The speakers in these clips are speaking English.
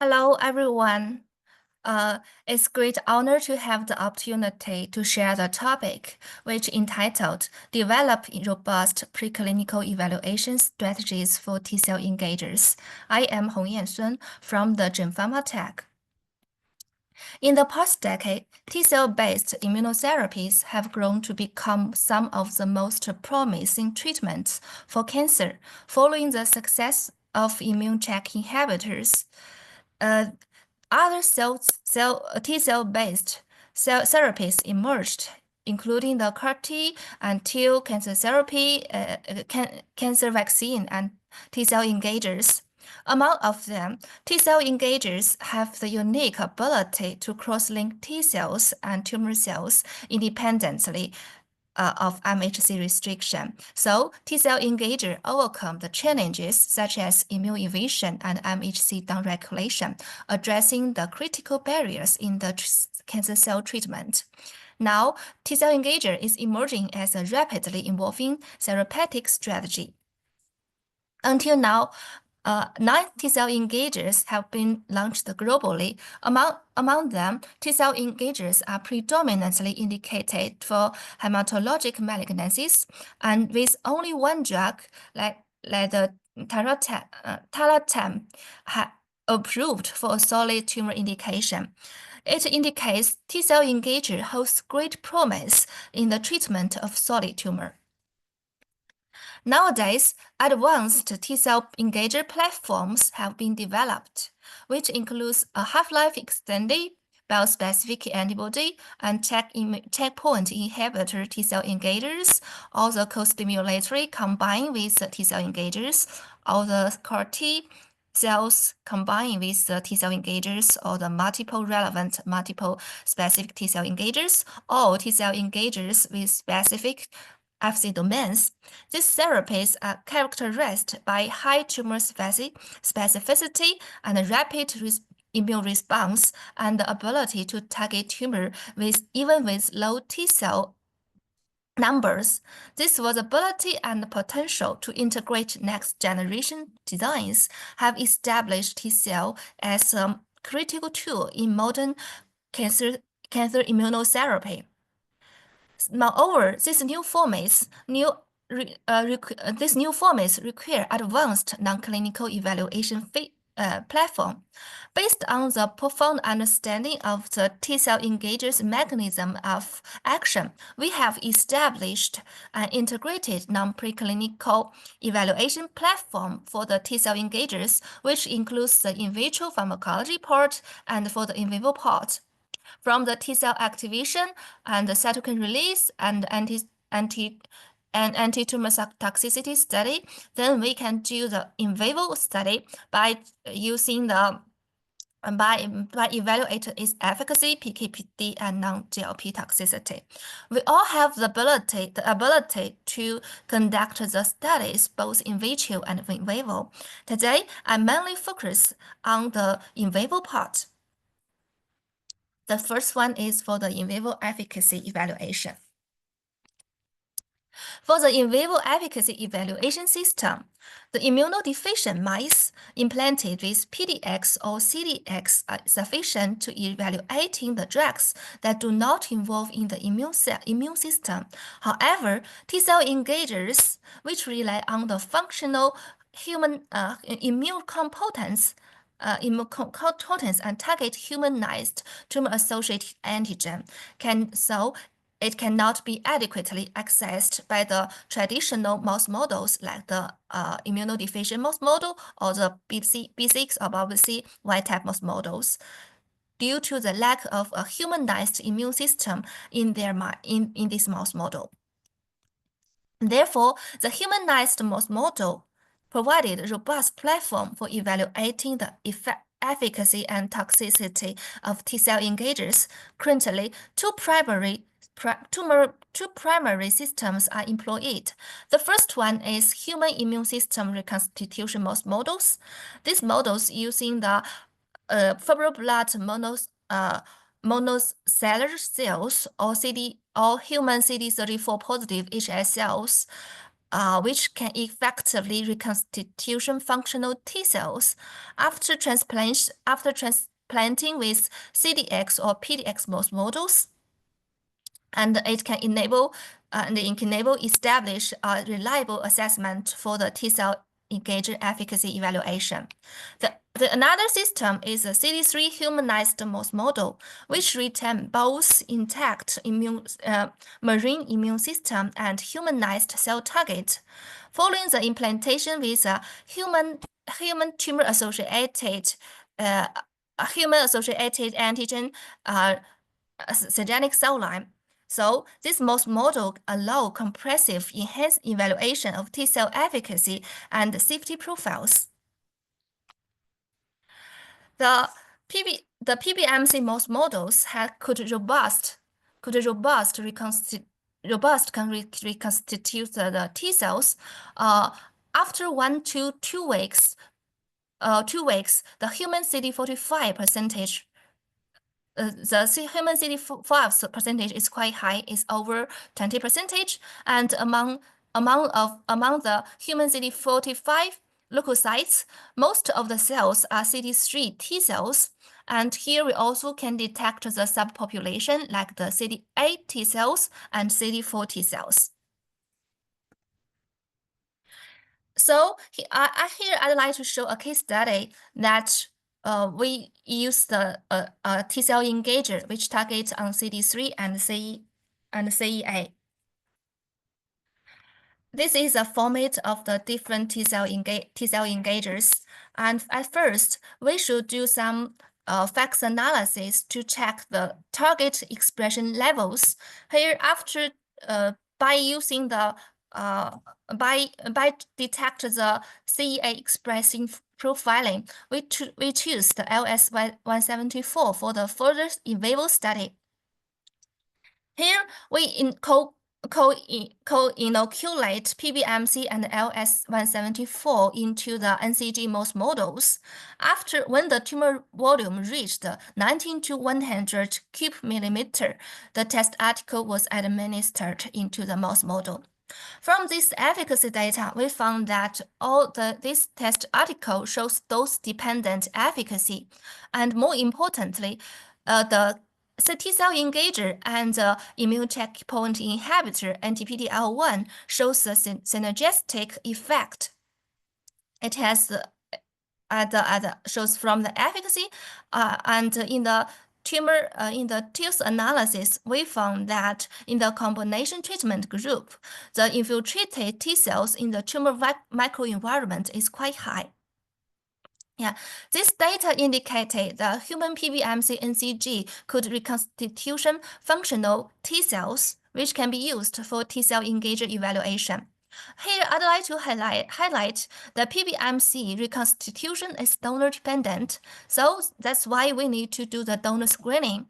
Hello, everyone. It's great honor to have the opportunity to share the topic, which entitled Develop Robust Preclinical Evaluation Strategies for T-cell Engagers. I am Hongyan Sun from the GemPharmatech. In the past decade, T-cell-based immunotherapies have grown to become some of the most promising treatments for cancer, following the success of immune check inhibitors. Other T-cell-based therapies emerged, including the CAR-T and TIL cancer therapy, cancer vaccine, and T-cell engagers. Among of them, T-cell engagers have the unique ability to cross-link T-cells and tumor cells independently of MHC restriction. So T-cell engager overcome the challenges such as immune evasion and MHC downregulation, addressing the critical barriers in the cancer cell treatment. Now, T-cell engager is emerging as a rapidly evolving therapeutic strategy. Until now, 9 T-cell engagers have been launched globally. Among them, T-cell engagers are predominantly indicated for hematologic malignancies, and with only one drug, like the tarlatam, approved for a solid tumor indication. It indicates T-cell engager holds great promise in the treatment of solid tumor. Nowadays, advanced T-cell engager platforms have been developed, which includes a half-life extended biospecific antibody and checkpoint inhibitor T-cell engagers, or the co-stimulatory combined with the T-cell engagers, or the CAR-T cells combined with the T-cell engagers, or the multiple relevant multiple specific T-cell engagers, or T-cell engagers with specific FC domains. These therapies are characterized by high tumor specificity and rapid immune response, and the ability to target tumor even with low T-cell numbers. This visibility and potential to integrate next-generation designs have established T-cell as a critical tool in modern cancer immunotherapy. Moreover, these new formats require advanced non-clinical evaluation platform. Based on the profound understanding of the T-cell engager's mechanism of action, we have established an integrated non-preclinical evaluation platform for the T-cell engagers, which includes the in vitro pharmacology part and for the in vivo part. From the T-cell activation and the cytokine release and anti-tumor toxicity study, then we can do the in vivo study by using the by evaluating its efficacy, PK/PD, and non-GLP toxicity. We all have the ability to conduct the studies both in vitro and in vivo. Today, I mainly focus on the in vivo part. The first one is for the in vivo efficacy evaluation. For the in vivo efficacy evaluation system, the immunodeficient mice implanted with PDX or CDX are sufficient to evaluating the drugs that do not involve in the immune system. However, T-cell engagers, which rely on the functional human immune competence and target humanized tumor-associated antigen, it cannot be adequately accessed by the traditional mouse models like the immunodeficient mouse model or the B6 or BBC Y-type mouse models, due to the lack of a humanized immune system in this mouse model. Therefore, the humanized mouse model provided a robust platform for evaluating the efficacy and toxicity of T-cell engagers. Currently, two primary systems are employed. The first one is human immune system reconstitution mouse models. These models using the fibroblast monocellular cells or human CD34 positive HS cells which can effectively reconstitution functional T cells after transplanting with CDX or PDX mouse models, and it can enable establish a reliable assessment for the T cell engager efficacy evaluation. Another system is the CD3 humanized mouse model, which retain both intact marine immune system and humanized cell target. Following the implantation with a human tumor-associated antigen syngeneic cell line. So this mouse model allows comprehensive enhanced evaluation of T cell efficacy and safety profiles. The PBMC mouse models could robust reconstitute the T cells after 1 to 2 weeks. The human CD45 percentage. The human CD5 percentage is quite high, is over 20%, and among the human CD45 leukocytes, most of the cells are CD3 T cells, and here we also can detect the subpopulation like the CD8 T cells and CD4 T cells. So here I'd like to show a case study that we use the T cell engager which targets on CD3 and CEA. This is a format of the different T cell engagers, and at first we should do some FACS analysis to check the target expression levels. Here, after by using the by detect the CEA expressing profiling, we choose the LS-174 for the further in vivo study. Here we co-inoculate PBMC and LS-174 into the NCG mouse models. When the tumor volume reached 19 to 100 cubic millimeter, the test article was administered into the mouse model. From this efficacy data, we found that this test article shows dose-dependent efficacy, and more importantly, the T cell engager and the immune checkpoint inhibitor anti-PD-L1 shows a synergistic effect. It has shows from the efficacy, and in the TILS analysis, we found that in the combination treatment group, the infiltrated T cells in the tumor microenvironment is quite high. Yeah, this data indicated the human PBMC-NCG could reconstitution functional T cells, which can be used for T cell engager evaluation. Here, I'd like to highlight the PBMC reconstitution is donor dependent, so that's why we need to do the donor screening.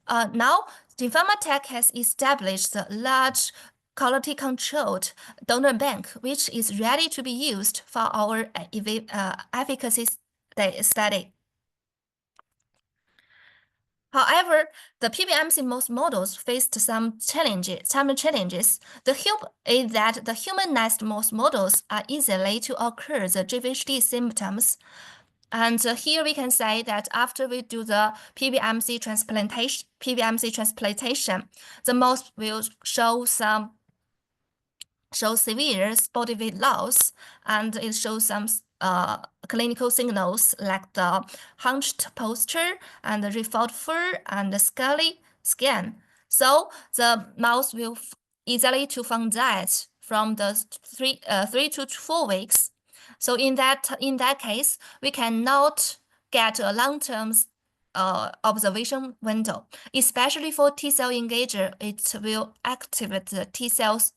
Now, GemPharmatech has established a large quality-controlled donor bank, which is ready to be used for our efficacy study. However, the PBMC mouse models faced some challenges. The hope is that the humanized mouse models are easily to occur the GVHD symptoms. And here we can say that after we do the PBMC transplantation, the mouse will show severe body weight loss, and it shows some clinical signals like the hunched posture and the ruffled fur and the scaly skin. So the mouse will easily to find that from the 3 to 4 weeks. So in that case, we cannot get a long-term observation window, especially for T cell engager. It will activate the T cells.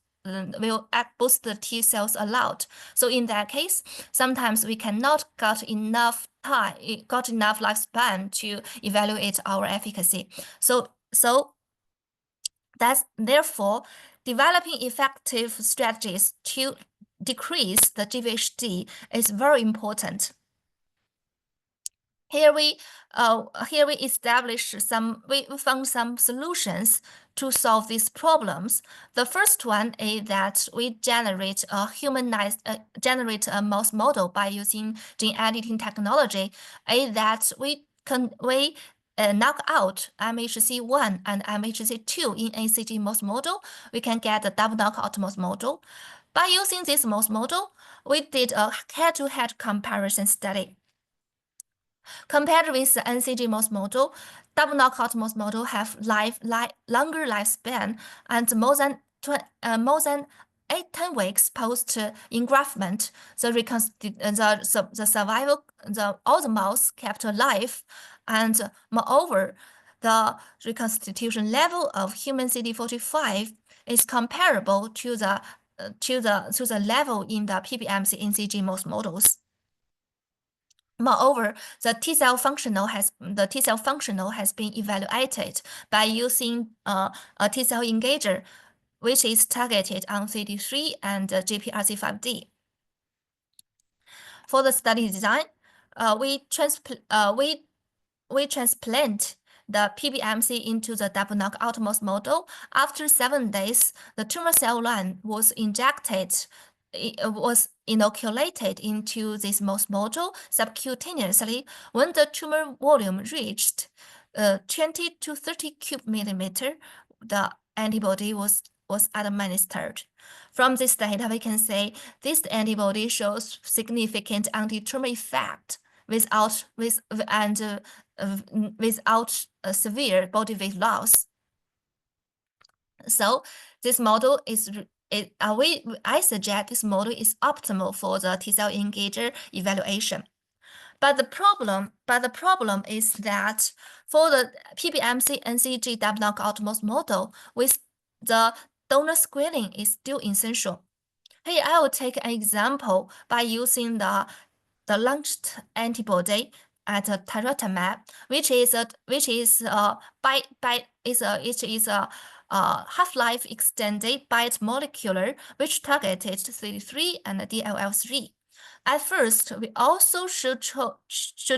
Boost the T cells a lot. So in that case, sometimes we cannot got enough lifespan to evaluate our efficacy. So that's therefore developing effective strategies to decrease the GVHD is very important. Here we found some solutions to solve these problems. The first one is that we generate a mouse model by using gene editing technology. Is that we knock out MHC1 and MHC2 in NCG mouse model, we can get a double knockout mouse model. By using this mouse model, we did a head-to-head comparison study. Compared with the NCG mouse model, double knockout mouse model have longer lifespan and more than 10 weeks post engraftment. All the mouse kept alive, and moreover, the reconstitution level of human CD45 is comparable to the level in the PBMC-NCG mouse models. Moreover, the T cell functional has been evaluated by using a T cell engager, which is targeted on CD3 and GPRC5D. For the study design, we transplant the PBMC into the double knockout mouse model. After 7 days, the tumor cell line was inoculated into this mouse model subcutaneously. When the tumor volume reached 20 to 30 cubic millimeter, the antibody was administered. From this data, we can say this antibody shows significant anti-tumor effect without severe body weight loss. So this model I suggest this model is optimal for the T cell engager evaluation. But the problem is that for the PBMC-NCG double knockout mouse model, with the donor screening is still essential. Here I will take an example by using the launched antibody at tarlatamab, which is a half-life extended biomolecular, which targeted CD3 and DLL3. At first, we also should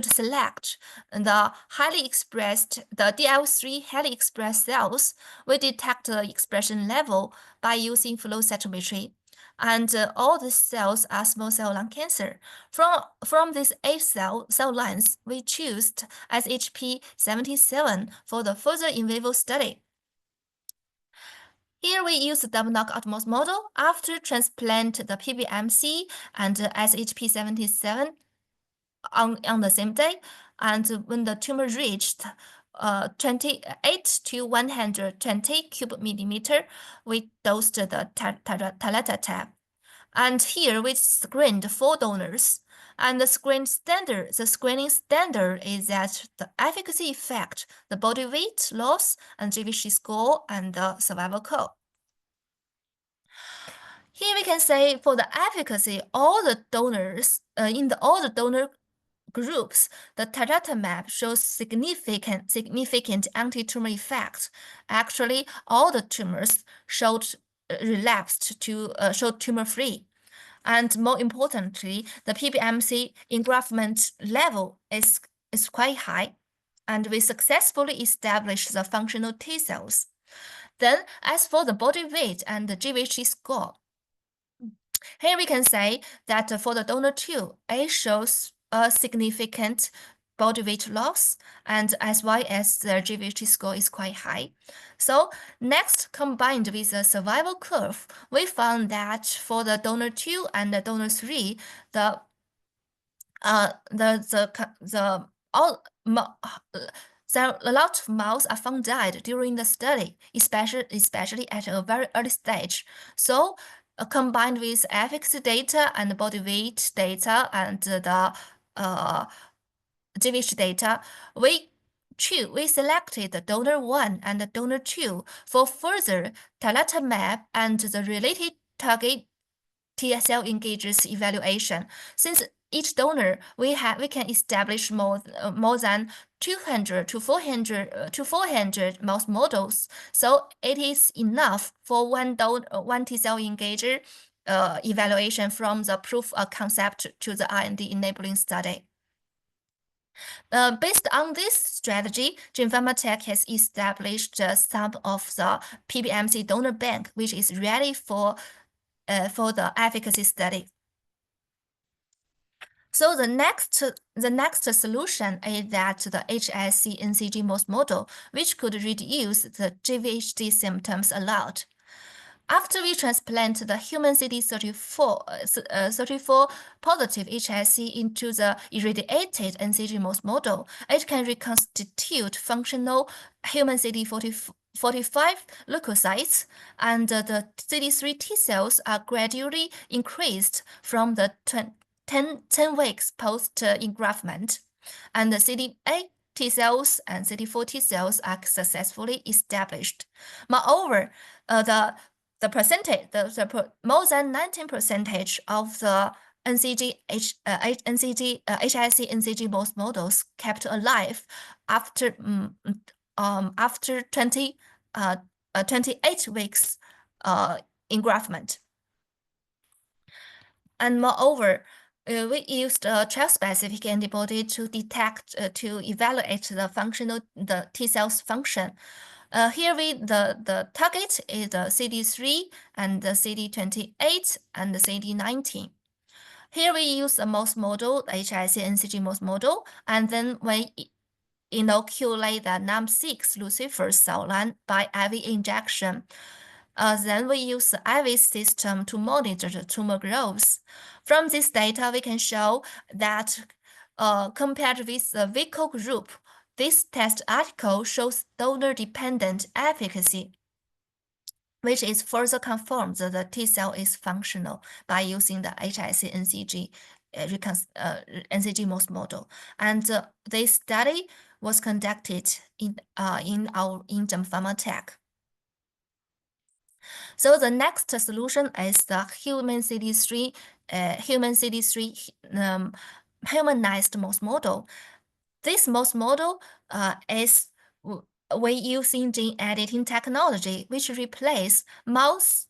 select the DLL3 highly expressed cells. We detect the expression level by using flow cytometry. And all the cells are small cell lung cancer. From these 8 cell lines, we choose SHP-77 for the further in vivo study. Here we use the double knockout mouse model after transplant the PBMC and SHP-77 on the same day, and when the tumor reached 28 to 120 cubic millimeter, we dosed the tarlatamab. And here we screened 4 donors. And the screening standard is that the efficacy effect, the body weight loss, and GVC score, and the survival curve. Here we can say for the efficacy, all the donors all the donor groups, the tarlatamab shows significant anti-tumor effect. Actually, all the tumors showed showed tumor-free. And more importantly, the PBMC engraftment level is quite high, and we successfully established the functional T cells. Then, as for the body weight and the GVHD score, here we can say that for the donor 2, it shows a significant body weight loss, and as well as the GVHD score is quite high. So next, combined with the survival curve, we found that for the donor 2 and the donor 3, a lot of mouse are found died during the study, especially at a very early stage. So combined with efficacy data and body weight data and the GVHD data, we selected the donor 1 and the donor 2 for further tarlatamab and the related target T cell engagers evaluation. Since each donor, we can establish more than 200 to 400 mouse models. So it is enough for one T cell engager evaluation from the proof of concept to the IND enabling study. Based on this strategy, GemPharmatech has established some of the PBMC donor bank, which is ready for the efficacy study. So the next solution is that the HSC-NCG mouse model, which could reduce the GVHD symptoms a lot. After we transplant the human CD34 positive HSC into the irradiated NCG mouse model, it can reconstitute functional human CD45 leukocytes, and the CD3 T cells are gradually increased from the 10 weeks post-engraftment, and the CD8 T cells and CD4 T cells are successfully established. Moreover, more than 19% of the HSC-NCG mouse models kept alive after 28 weeks engraftment. And moreover, we used a trial-specific antibody to evaluate the T cells function. Here the target is the CD3 and the CD28 and the CD19. Here we use a mouse model, the HSC-NCG mouse model, and then we inoculate the NAM6 lucifer cell line by IV injection. Then we use the IV system to monitor the tumor growth. From this data, we can show that compared with the vehicle group, this test article shows donor-dependent efficacy, which is further confirmed that the T cell is functional by using the HSC-NCG mouse model. And this study was conducted in GemPharmatech. So the next solution is the human CD3 humanized mouse model. This mouse model is we using gene editing technology, which replace mouse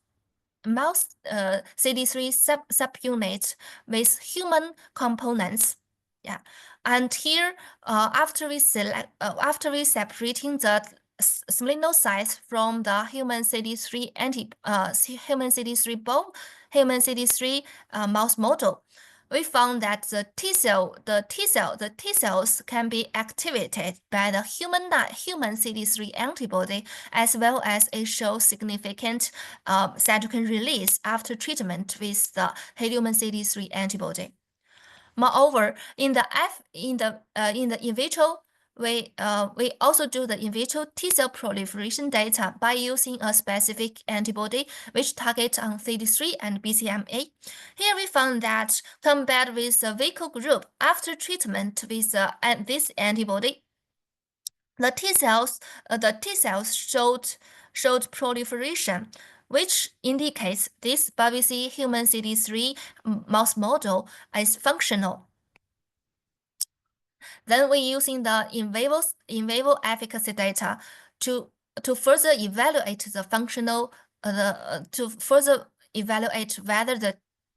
CD3 subunit with human components. Yeah, and here after we separating the splenocytes from the human CD3 mouse model, we found that the T cells can be activated by the human CD3 antibody, as well as it shows significant cytokine release after treatment with the human CD3 antibody. Moreover, in the in vitro, we also do the in vitro T cell proliferation data by using a specific antibody which targets on CD3 and BCMA. Here we found that compared with the vehicle group, after treatment with this antibody, the T cells showed proliferation, which indicates this BBC human CD3 mouse model is functional. Then we're using the in vivo efficacy data to further evaluate the functional to further evaluate whether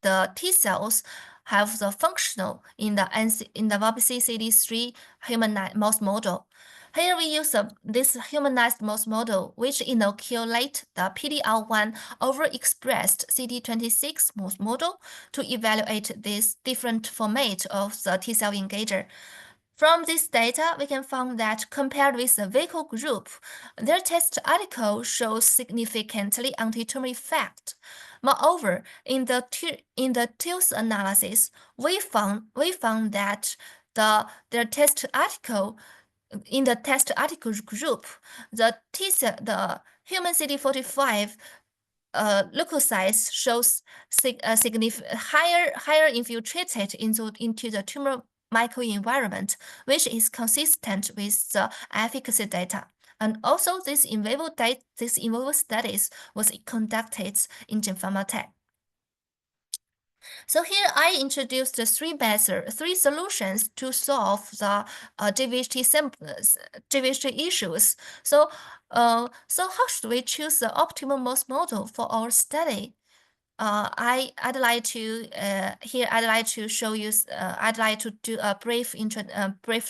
the T cells have the functional in the BBC CD3 humanized mouse model. Here we use this humanized mouse model, which inoculate the PD-L1 overexpressed CD26 mouse model to evaluate this different format of the T cell engager. From this data, we can find that compared with the vehicle group, their test article shows significantly anti-tumor effect. Moreover, in the TILS analysis, we found that their test article in the test article group, the human CD45 leukocytes shows higher infiltrated into the tumor microenvironment, which is consistent with the efficacy data. And also, this in vivo studies was conducted in GemPharmatech. So here I introduced the three solutions to solve the GVHD issues. So how should we choose the optimal mouse model for our study? I'd like to here I'd like to show you I'd like to do a brief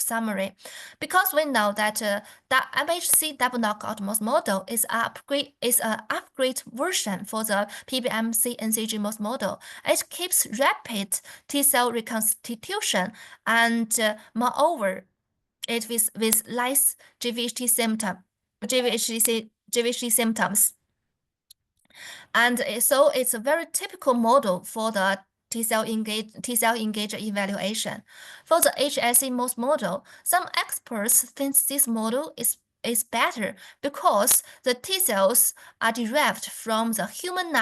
summary, because we know that the MHC double knockout mouse model is an upgrade version for the PBMC-NCG mouse model. It keeps rapid T cell reconstitution, and moreover, it with less GVHD symptoms. And so it's a very typical model for the T cell engager evaluation. For the HSC mouse model, some experts think this model is better because the T cells are derived from the human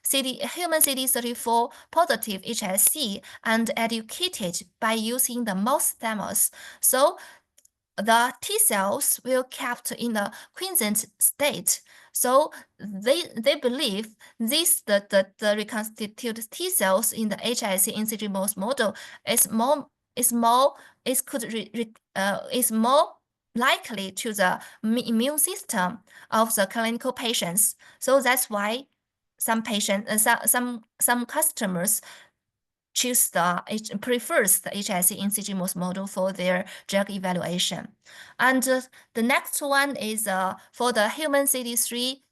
CD34 positive HSC and educated by using the mouse thymus. So the T cells will kept in a quiescent state. So they believe the reconstituted T cells in the HSC-NCG mouse model is more likely to the immune system of the clinical patients. So that's why some customers prefers the HSC-NCG mouse model for their drug evaluation. And the next one is for the human CD3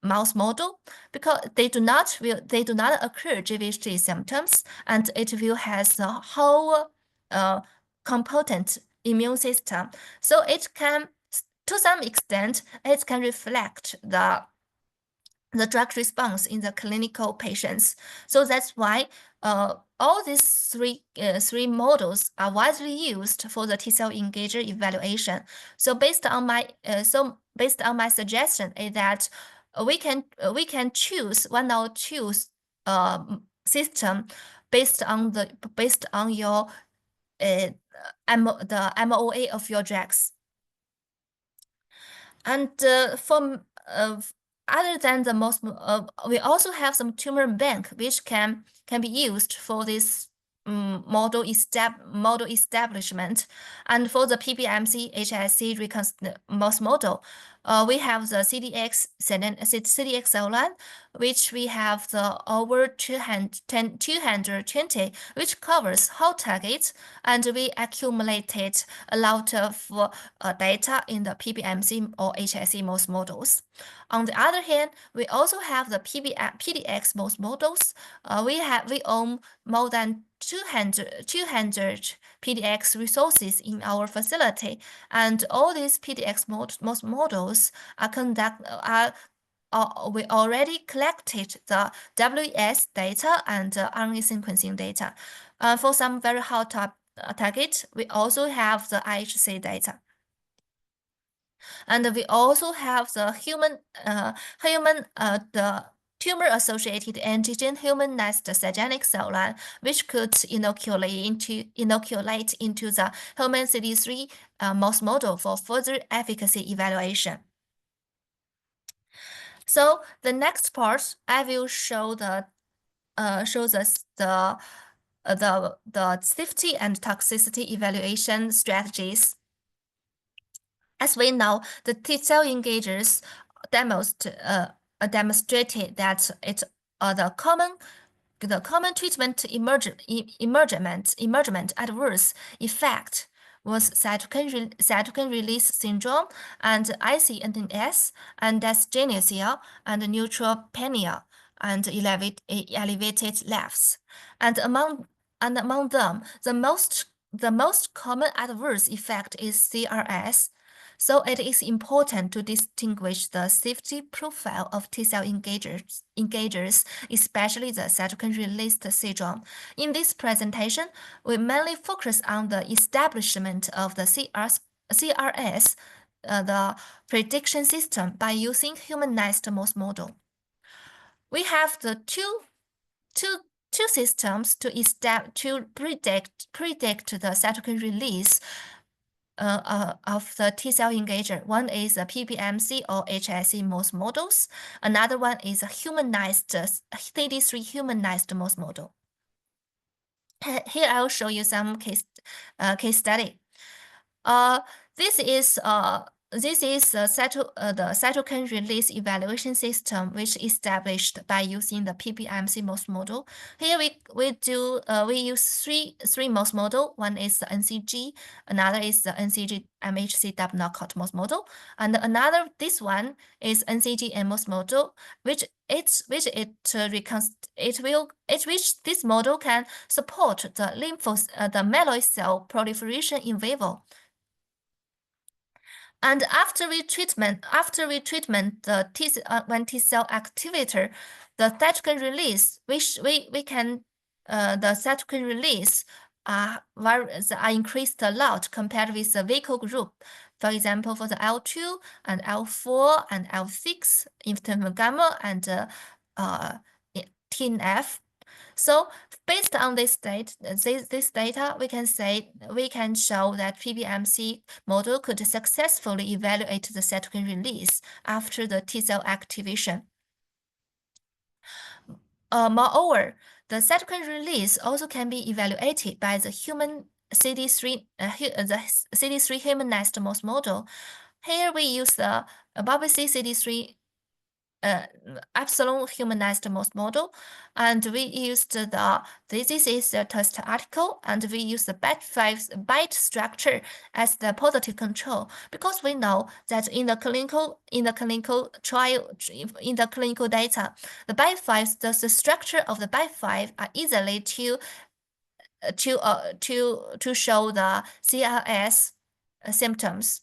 mouse model, because they do not occur GVHD symptoms, and it will has the whole competent immune system. So it can, to some extent, it can reflect the drug response in the clinical patients. So that's why all these three models are widely used for the T cell engager evaluation. So based on my suggestion is that we can choose one or two system based on your the MOA of your drugs. And other than the most, we also have some tumor bank which can be used for this model establishment. And for the PBMC-HSC mouse model, we have the CDX cell line, which we have the over 220, which covers whole targets, and we accumulated a lot of data in the PBMC or HSC mouse models. On the other hand, we also have the PDX mouse models. We own more than 200 PDX resources in our facility, and all these PDX mouse models we already collected the WES data and RNA sequencing data. For some very hot target, we also have the IHC data. And we also have the the tumor-associated antigen humanized cell cell line, which could inoculate into the human CD3 mouse model for further efficacy evaluation. So the next part, I will show the safety and toxicity evaluation strategies. As we know, the T cell engagers demonstrated that the common treatment emergent adverse effect was cytokine release syndrome and ICNS and dysgenesia and neutropenia and elevated laughs. And among them, the most common adverse effect is CRS. So it is important to distinguish the safety profile of T cell engagers, especially the cytokine release syndrome. In this presentation, we mainly focus on the establishment of the CRS, the prediction system by using humanized mouse model. We have the two systems to predict the cytokine release of the T cell engager. One is a PBMC or HSC mouse models. Another one is a humanized CD3 humanized mouse model. Here I will show you some case study. This is this is the cytokine release evaluation system, which is established by using the PBMC mouse model. Here we use three mouse model. One is the NCG, another is the NCG-MHC double knockout mouse model, and this one is NCG mouse model, which this model can support the the myeloid cell proliferation in vivo. And after we treatment the when T cell activator, the cytokine release, we can the cytokine release are increased a lot compared with the vehicle group. For example, for the L2 and L4 and L6, interferon gamma and TNF. So based on this data, we can show that PBMC model could successfully evaluate the cytokine release after the T cell activation. Moreover, the cytokine release also can be evaluated by the human CD3 humanized mouse model. Here we use the BBC CD3 epsilon humanized mouse model, and we used this is the test article, and we use the byte structure as the positive control, because we know that in the clinical trial, in the clinical data, the byte 5, the structure of the byte 5 are easily to show the CRS symptoms.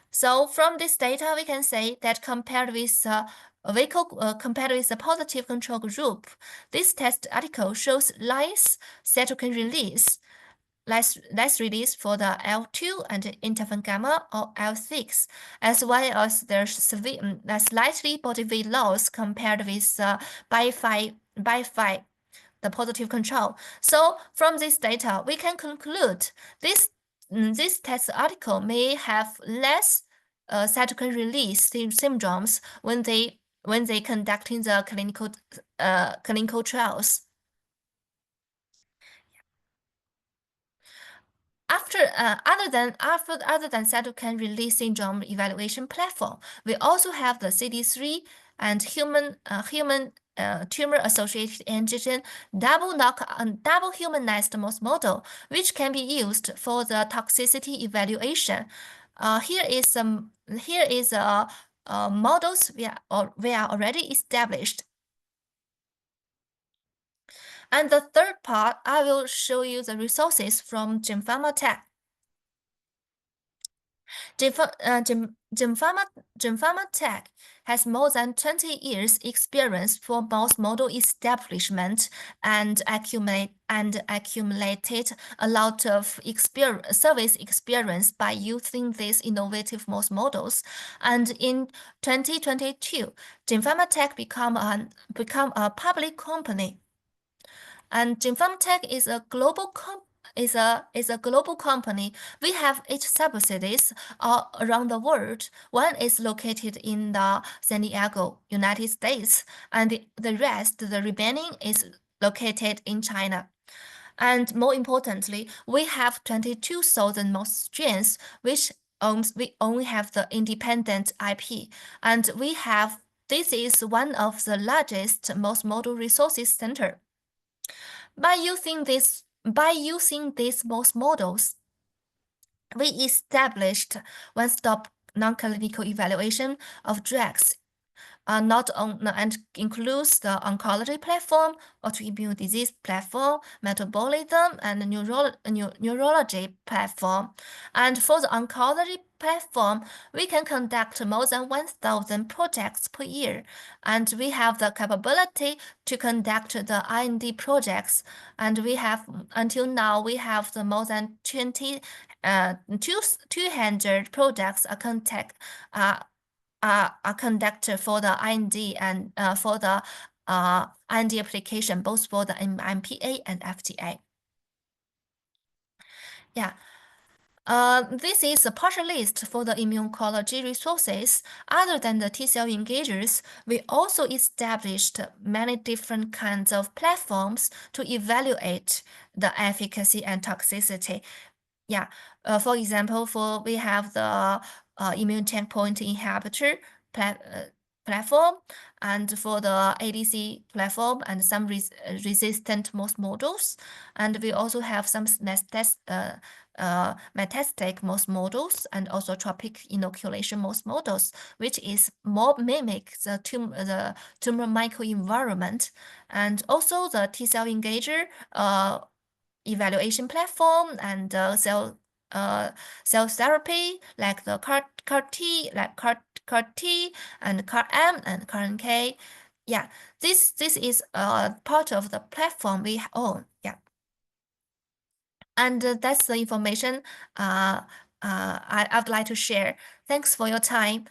So from this data, we can say that compared with the positive control group, this test article shows less cytokine release, less release for the L2 and interferon gamma or L6, as well as there's slightly body weight loss compared with by 5, the positive control. So from this data, we can conclude this test article may have less cytokine release syndromes when they conducting the clinical trials. Other than cytokine release syndrome evaluation platform, we also have the CD3 and human tumor-associated antigen double humanized mouse model, which can be used for the toxicity evaluation. Here is models we are already established. And the third part, I will show you the resources from GemPharmatech. GemPharmatech has more than 20 years experience for mouse model establishment and accumulated a lot of service experience by using these innovative mouse models. And in 2022, GemPharmatech become a public company. And GemPharmatech is a global company. We have 8 subsidiaries around the world. One is located in the San Diego, United States, and the remaining is located in China. And more importantly, we have 22,000 mouse strains, we only have the independent IP, and this is one of the largest mouse model resources center. By using these mouse models, we established one-stop non-clinical evaluation of drugs, and includes the oncology platform, autoimmune disease platform, metabolism, and neurology platform. And for the oncology platform, we can conduct more than 1,000 projects per year, and we have the capability to conduct the R&D projects. And until now we have the more than 200 projects are conducted for the R&D and for the R&D application, both for the MPA and FDA. Yeah. This is a partial list for the immunology resources. Other than the T-cell engagers, we also established many different kinds of platforms to evaluate the efficacy and toxicity. Yeah, for example, we have the immune checkpoint inhibitor platform, and for the ADC platform and some resistant mouse models. And we also have some metastatic mouse models and also tropic inoculation mouse models, which is more mimic the tumor microenvironment. And also the T-cell engager evaluation platform and cell therapy like the CAR T, like CAR T and CAR M and CAR NK. Yeah, this is part of the platform we own. Yeah, and that's the information I'd like to share. Thanks for your time.